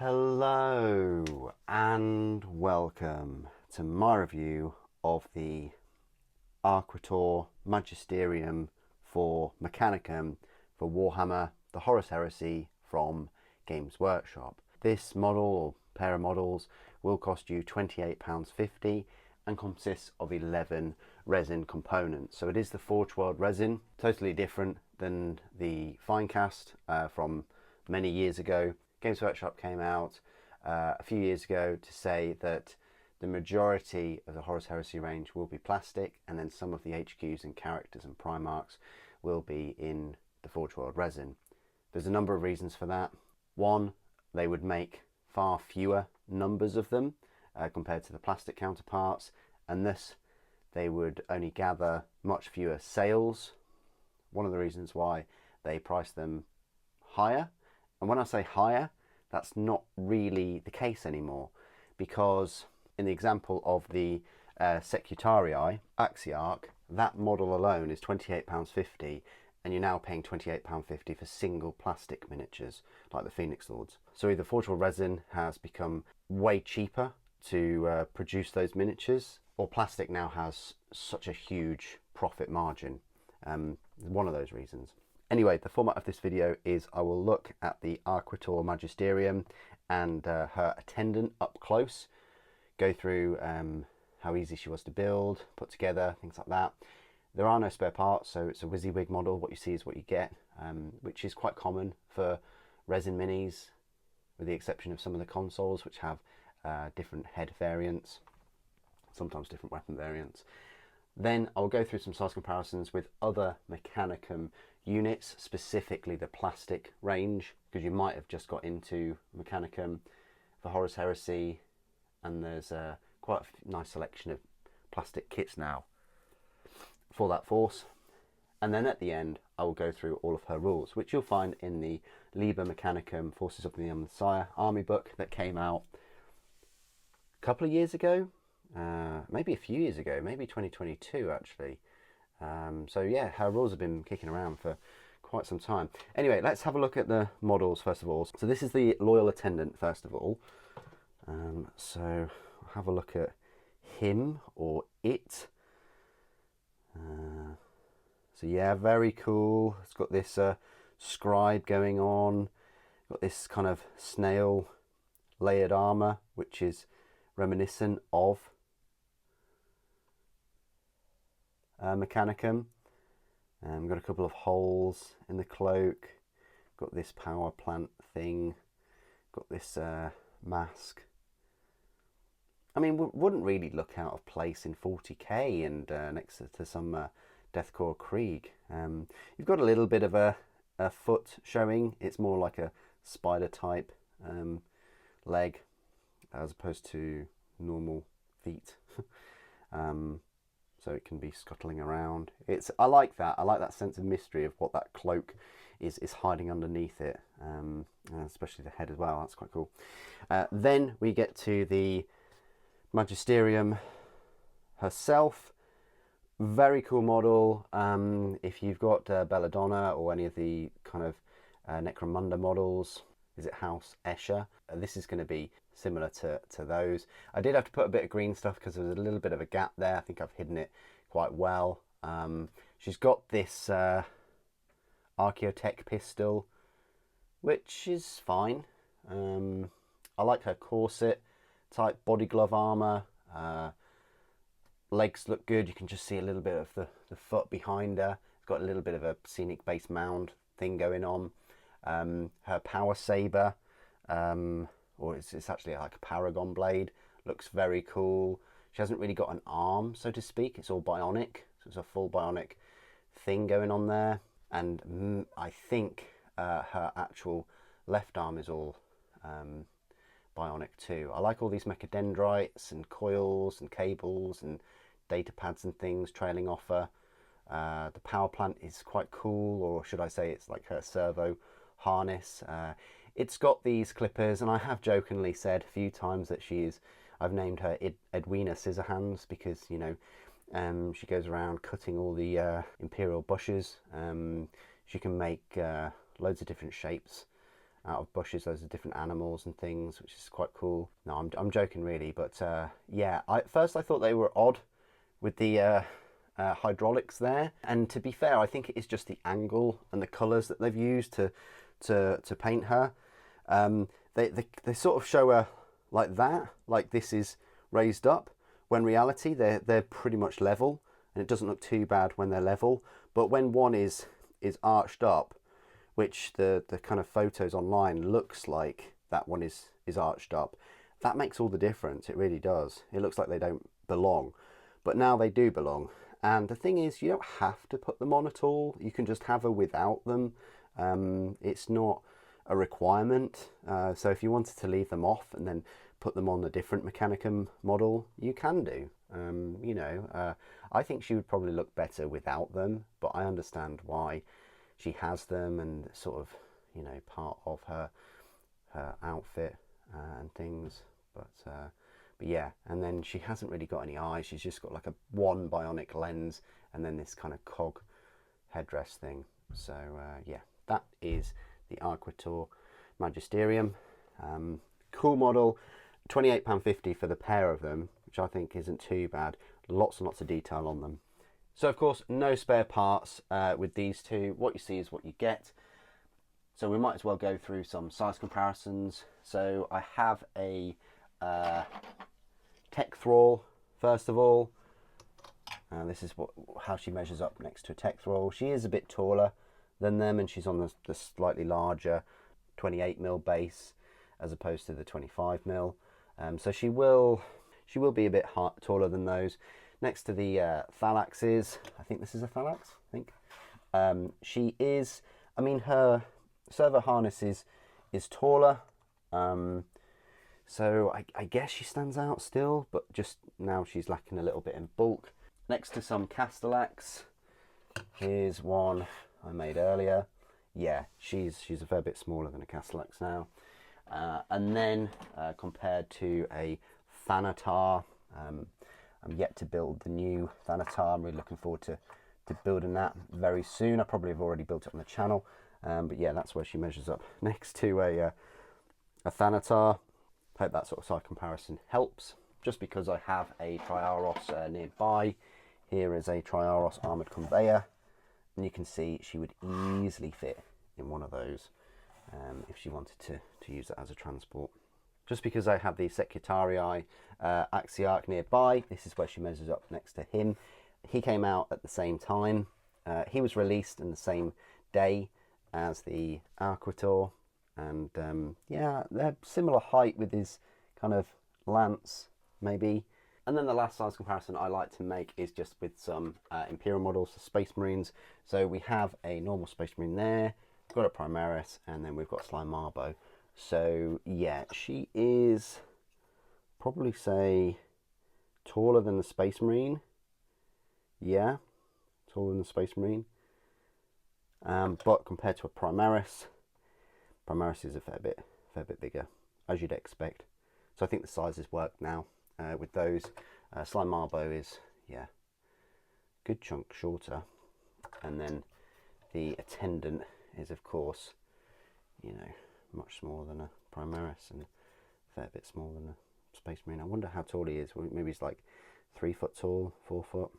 Hello and welcome to my review of the Arcuitor Magisterium for Mechanicum for Warhammer, the Horus Heresy from Games Workshop. This model or pair of models will cost you £28.50 and consists of 11 resin components. So it is the Forge World resin, totally different than the Finecast from many years ago. Games Workshop came out a few years ago to say that the majority of the Horus Heresy range will be plastic, and then some of the HQs and characters and Primarchs will be in the Forge World resin. There's a number of reasons for that. One, they would make far fewer numbers of them compared to the plastic counterparts, and thus they would only gather much fewer sales. One of the reasons why they price them higher. And when I say higher, that's not really the case anymore, because in the example of the Secutarii Axiarch, that model alone is £28.50, and you're now paying £28.50 for single plastic miniatures like the Phoenix Lords. So either Forge World resin has become way cheaper to produce those miniatures, or plastic now has such a huge profit margin. One of those reasons. Anyway, the format of this video is I will look at the Arcuitor Magisterium and her attendant up close, go through how easy she was to build, put together, things like that. There are no spare parts, so it's a WYSIWYG model. What you see is what you get, which is quite common for resin minis, with the exception of some of the consoles, which have different head variants, sometimes different weapon variants. Then I'll go through some size comparisons with other Mechanicum units, specifically the plastic range, because you might have just got into Mechanicum for Horus Heresy, and there's quite a nice selection of plastic kits now for that force. And then at the end I will go through all of her rules, which you'll find in the Liber Mechanicum Forces of the Messiah army book that came out a couple of years ago, maybe a few years ago, maybe 2022 actually. So yeah, her rules have been kicking around for quite some time. Anyway, let's have a look at the models first of all. So this is the Loyal Attendant first of all. So I'll have a look at him or it. So yeah, very cool. It's got this scribe going on. Got this kind of snail layered armor, which is reminiscent of Mechanicum. Got a couple of holes in the cloak. Got this power plant thing. Got this mask. I mean, wouldn't really look out of place in 40k and next to some Deathcore Krieg. You've got a little bit of a foot showing. It's more like a spider type leg as opposed to normal feet. So it can be scuttling around. I like that. I like that sense of mystery of what that cloak is hiding underneath it, especially the head as well. That's quite cool. Then we get to the Magisterium herself. Very cool model. If you've got Belladonna or any of the kind of Necromunda models, is it House Escher? This is going to be similar to those. I did have to put a bit of green stuff because there was a little bit of a gap there. I think I've hidden it quite well. She's got this Archaeotech pistol, which is fine. I like her corset type body glove armor. Legs look good. You can just see a little bit of the foot behind her. It's got a little bit of a scenic base mound thing going on. Her power saber, or it's actually like a paragon blade, looks very cool. She hasn't really got an arm, so to speak. It's all bionic, so it's a full bionic thing going on there. And I think her actual left arm is all bionic too. I like all these mechadendrites and coils and cables and data pads and things trailing off her. The power plant is quite cool, or should I say it's like her servo harness. It's got these clippers, and I have jokingly said a few times that I've named her Edwina Scissorhands, because, you know, she goes around cutting all the imperial bushes. She can make loads of different shapes out of bushes, loads of different animals and things, which is quite cool. No, I'm joking really, but yeah, at first I thought they were odd with the hydraulics there, and to be fair, I think it is just the angle and the colours that they've used to paint her. They sort of show her like that, like this is raised up, when reality they're pretty much level, and it doesn't look too bad when they're level. But when one is arched up, which the kind of photos online looks like that one is arched up, that makes all the difference. It really does. It looks like they don't belong, but now they do belong. And the thing is, you don't have to put them on at all. You can just have her without them. It's not a requirement. So if you wanted to leave them off and then put them on a different Mechanicum model, you can do. You know, I think she would probably look better without them, but I understand why she has them, and sort of, you know, part of her outfit and things. But yeah, and then she hasn't really got any eyes. She's just got like one bionic lens and then this kind of cog headdress thing. So yeah, that is the Arcuitor Magisterium. Cool model, £28.50 for the pair of them, which I think isn't too bad. Lots and lots of detail on them. So of course, no spare parts with these two. What you see is what you get. So we might as well go through some size comparisons. So I have a tech thrall first of all. This is how she measures up next to a tech thrall. She is a bit taller than them, and she's on the slightly larger 28mm base as opposed to the 25mm. So she will be a bit taller than those. Next to the phalanxes, I think this is a phalanx. I think she is. I mean, her servo harness is taller. So I guess she stands out still, but just now she's lacking a little bit in bulk. Next to some castellax, here's one I made earlier. Yeah, she's a fair bit smaller than a castellax now. And then compared to a Thanatar, I'm yet to build the new Thanatar. I'm really looking forward to building that very soon. I probably have already built it on the channel, but yeah, that's where she measures up next to a Thanatar. Hope that sort of side comparison helps. Just because I have a Triaros nearby, here is a Triaros armoured conveyor, and you can see she would easily fit in one of those if she wanted to use it as a transport. Just because I have the Secutarii Axiarch nearby, this is where she measures up next to him. He came out at the same time. He was released in the same day as the Arcuitor, and yeah, they're similar height with his kind of lance, maybe. And then the last size comparison I like to make is just with some Imperial models, the Space Marines. So we have a normal Space Marine there, we've got a Primaris, and then we've got Sly Marbo. So yeah, she is probably, say, taller than the Space Marine. Yeah, taller than the Space Marine. But compared to a Primaris is a fair bit bigger, as you'd expect. So I think the sizes work now with those. Sly Marbo is, yeah, good chunk shorter. And then the Attendant is, of course, you know, much smaller than a Primaris and a fair bit smaller than a Space Marine. I wonder how tall he is. Maybe he's like 3 foot tall, 4 foot.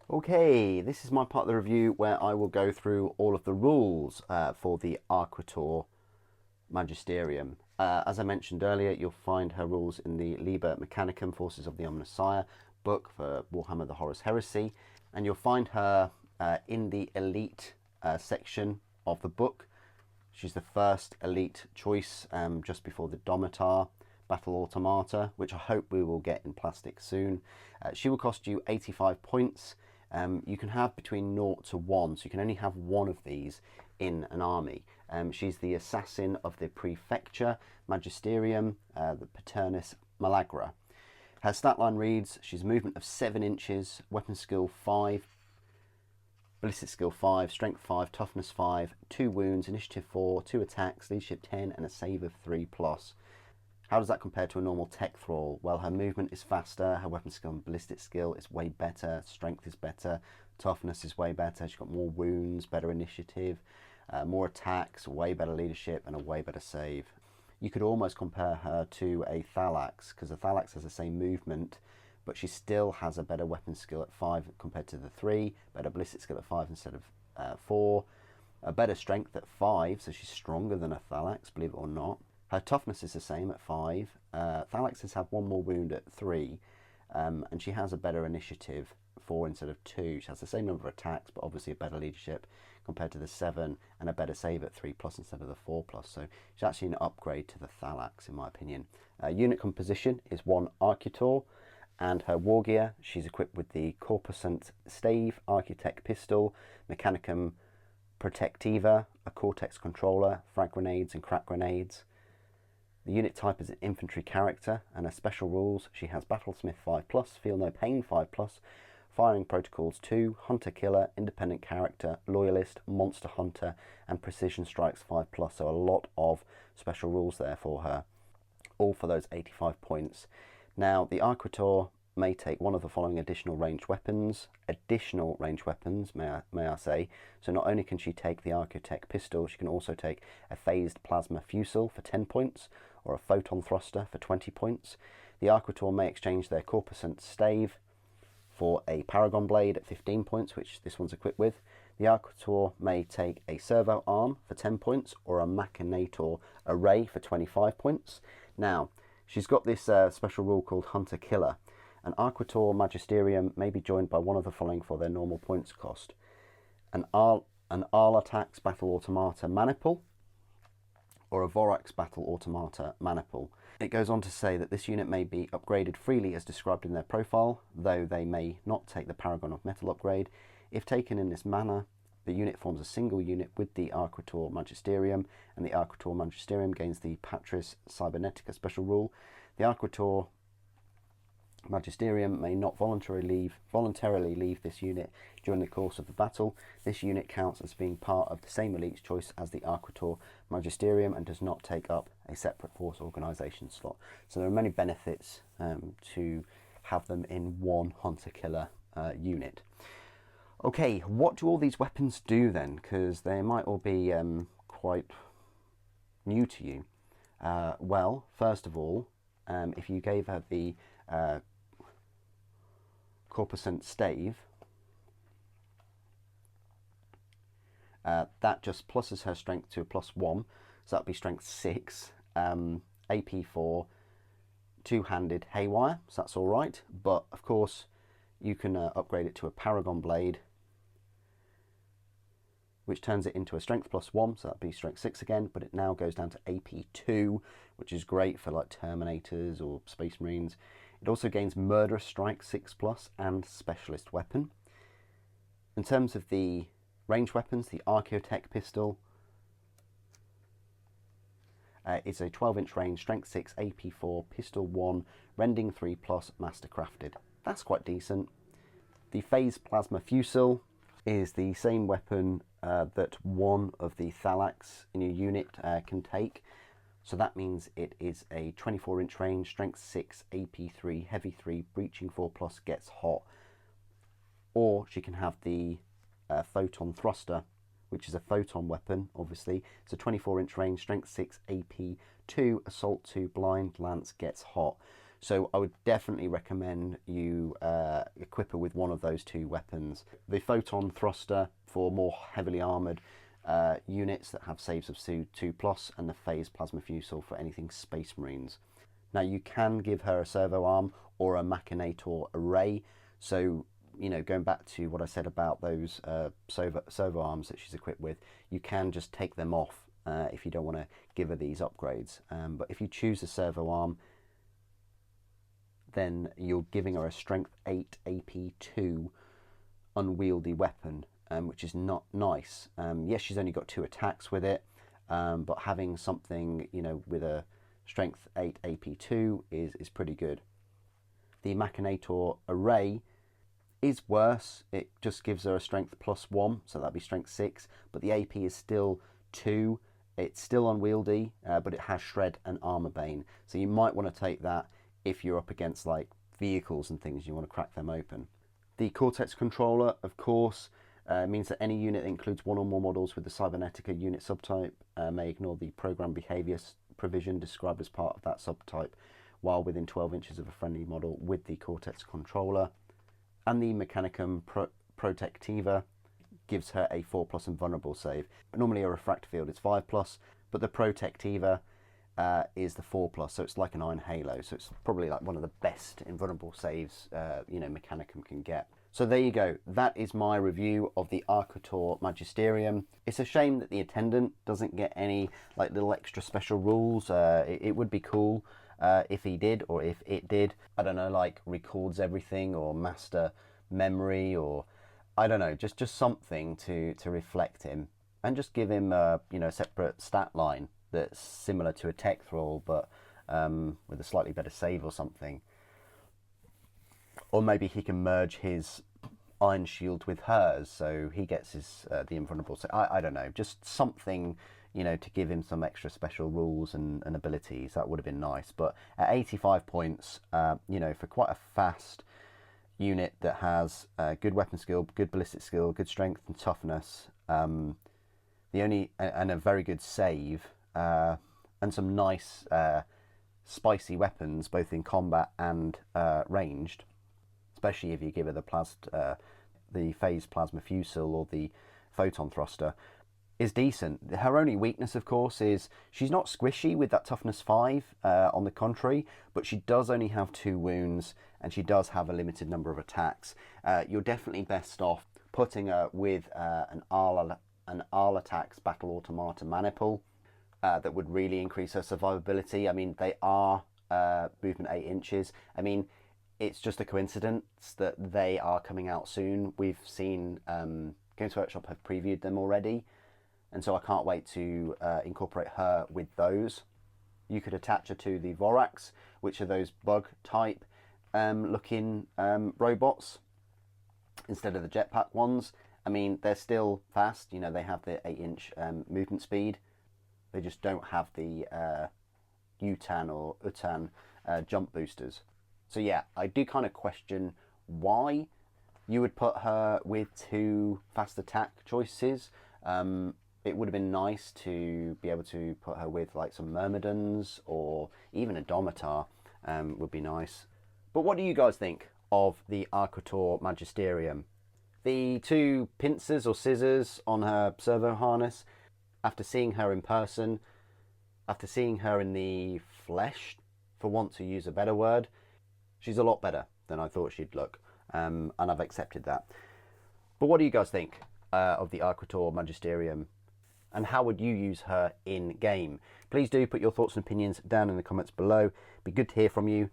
Okay, this is my part of the review where I will go through all of the rules for the Arcuitor Magisterium. As I mentioned earlier, you'll find her rules in the Liber Mechanicum Forces of the Omnissiah book for Warhammer the Horus Heresy, and you'll find her in the Elite section of the book. She's the first elite choice just before the Domitar Battle Automata, which I hope we will get in plastic soon. She will cost you 85 points. You can have between 0 to 1, so you can only have one of these in an army. She's the assassin of the Prefecture Magisterium, the Paternus Malagra. Her stat line reads, she's a movement of 7 inches, weapon skill 5, ballistic skill 5, strength 5, toughness 5, 2 wounds, initiative 4, 2 attacks, leadership 10, and a save of 3+. How does that compare to a normal tech thrall? Well, her movement is faster, her weapon skill and ballistic skill is way better, strength is better, toughness is way better, she's got more wounds, better initiative. more attacks, way better leadership, and a way better save. You could almost compare her to a Thalax, because a Thalax has the same movement, but she still has a better weapon skill at 5 compared to the 3, better ballistic skill at 5 instead of 4, a better strength at 5, so she's stronger than a Thalax, believe it or not. Her toughness is the same at 5. Thalaxes have 1 more wound at 3, and she has a better initiative, 4 instead of 2. She has the same number of attacks, but obviously a better leadership compared to the 7, and a better save at 3+ instead of the 4+. So she's actually an upgrade to the Thalax, in my opinion. Unit composition is 1 Arcuitor, and her war gear, she's equipped with the Corpusant Stave, Architect Pistol, Mechanicum Protectiva, a Cortex Controller, frag grenades and crack grenades. The unit type is an infantry character, and her special rules, she has Battlesmith 5+, Feel No Pain 5+, Firing Protocols 2, Hunter Killer, Independent Character, Loyalist, Monster Hunter, and Precision Strikes 5+, so a lot of special rules there for her, all for those 85 points. Now, the Arcuitor may take one of the following additional ranged weapons, may I say. So not only can she take the Architect Pistol, she can also take a Phased Plasma Fusel for 10 points, or a Photon Thruster for 20 points. The Arcuitor may exchange their Corpusant Stave for a Paragon Blade at 15 points, which this one's equipped with. The Arcuitor may take a Servo Arm for 10 points, or a Machinator Array for 25 points. Now, she's got this special rule called Hunter Killer. An Arcuitor Magisterium may be joined by one of the following for their normal points cost. An Arlatax Battle Automata Maniple, or a Vorax Battle Automata Maniple. It goes on to say that this unit may be upgraded freely as described in their profile, though they may not take the Paragon of Metal upgrade. If taken in this manner, the unit forms a single unit with the Arcuitor Magisterium, and the Arcuitor Magisterium gains the Patris Cybernetica special rule. The Arcuitor Magisterium may not voluntarily leave this unit during the course of the battle. This unit counts as being part of the same elite's choice as the Arcuitor Magisterium and does not take up a separate force organisation slot. So there are many benefits to have them in one Hunter-Killer unit. Okay, what do all these weapons do then? Because they might all be quite new to you. Well, first of all, if you gave her the Corpusant Stave, that just pluses her strength to a +1, so that'd be strength 6, AP 4, two-handed haywire, so that's all right. But of course, you can upgrade it to a Paragon Blade, which turns it into a strength +1, so that'd be strength 6 again. But it now goes down to AP 2, which is great for like Terminators or Space Marines. It also gains Murderous Strike 6+ and Specialist Weapon. In terms of the range weapons, the Architect Pistol is a 12-inch range, strength 6, AP 4, pistol 1, rending 3+, mastercrafted. That's quite decent. The Phased Plasma Fusel is the same weapon that one of the Thalax in your unit can take. So that means it is a 24-inch range, strength 6, AP 3, heavy 3, breaching 4+, gets hot. Or she can have the Photon Thruster, which is a photon weapon, obviously. It's a 24-inch range, strength 6, AP 2, assault 2, blind, lance, gets hot. So I would definitely recommend you equip her with one of those two weapons. The Photon Thruster for more heavily armoured units that have saves of 2+, and the Phased Plasma Fusel for anything Space Marines. Now you can give her a Servo Arm or a Machinator Array. So, you know, going back to what I said about those servo arms that she's equipped with, you can just take them off if you don't want to give her these upgrades. But if you choose a servo arm, then you're giving her a strength 8 AP 2 unwieldy weapon, which is not nice. Yes, she's only got 2 attacks with it, but having something, you know, with a strength 8 AP 2 is pretty good. The Machinator Array is worse. It just gives her a strength +1, so that'd be strength 6, but the AP is still 2. It's still unwieldy, but it has Shred and Armor Bane, so you might want to take that if you're up against like vehicles and things, you want to crack them open. The Cortex Controller, of course, Means that any unit that includes one or more models with the Cybernetica unit subtype may ignore the program behavior provision described as part of that subtype while within 12 inches of a friendly model with the Cortex controller. And the Mechanicum Protectiva gives her a 4+ invulnerable save. Normally a refractor field is 5+, but the Protectiva is the 4+, so it's like an Iron Halo, so it's probably like one of the best invulnerable saves Mechanicum can get. So there you go, that is my review of the Arcuitor Magisterium. It's a shame that the Attendant doesn't get any like little extra special rules. It would be cool if he did, or if it did. I don't know, like records everything, or master memory, or I don't know, just something to reflect him, and just give him a separate stat line that's similar to a tech thrall, but with a slightly better save or something. Or maybe he can merge his Iron Shield with hers, so he gets his the invulnerable. So I don't know, just something, to give him some extra special rules and abilities. That would have been nice. But at 85 points, for quite a fast unit that has good weapon skill, good ballistic skill, good strength and toughness, and a very good save, and some nice spicy weapons both in combat and ranged, especially if you give her the phased plasma fusel or the photon thruster, is decent. Her only weakness, of course, is she's not squishy with that toughness 5, on the contrary, but she does only have 2 wounds, and she does have a limited number of attacks. You're definitely best off putting her with an Arlatax Battle Automata Maniple. That would really increase her survivability. I mean, they are movement 8 inches. I mean, it's just a coincidence that they are coming out soon. We've seen Games Workshop have previewed them already, and so I can't wait to incorporate her with those. You could attach her to the Vorax, which are those bug type looking robots, instead of the jetpack ones. I mean, they're still fast. They have the 8-inch movement speed. They just don't have the UTAN or UTAN jump boosters. So yeah, I do kind of question why you would put her with 2 fast attack choices. It would have been nice to be able to put her with like some Myrmidons, or even a Domitar would be nice. But what do you guys think of the Arcuitor Magisterium? The 2 pincers or scissors on her servo harness, after seeing her in person, after seeing her in the flesh, for want to use a better word, she's a lot better than I thought she'd look, and I've accepted that. But what do you guys think of the Arcuitor Magisterium, and how would you use her in game? Please do put your thoughts and opinions down in the comments below. It'd be good to hear from you.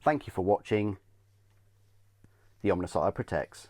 Thank you for watching. The Omnissiah protects.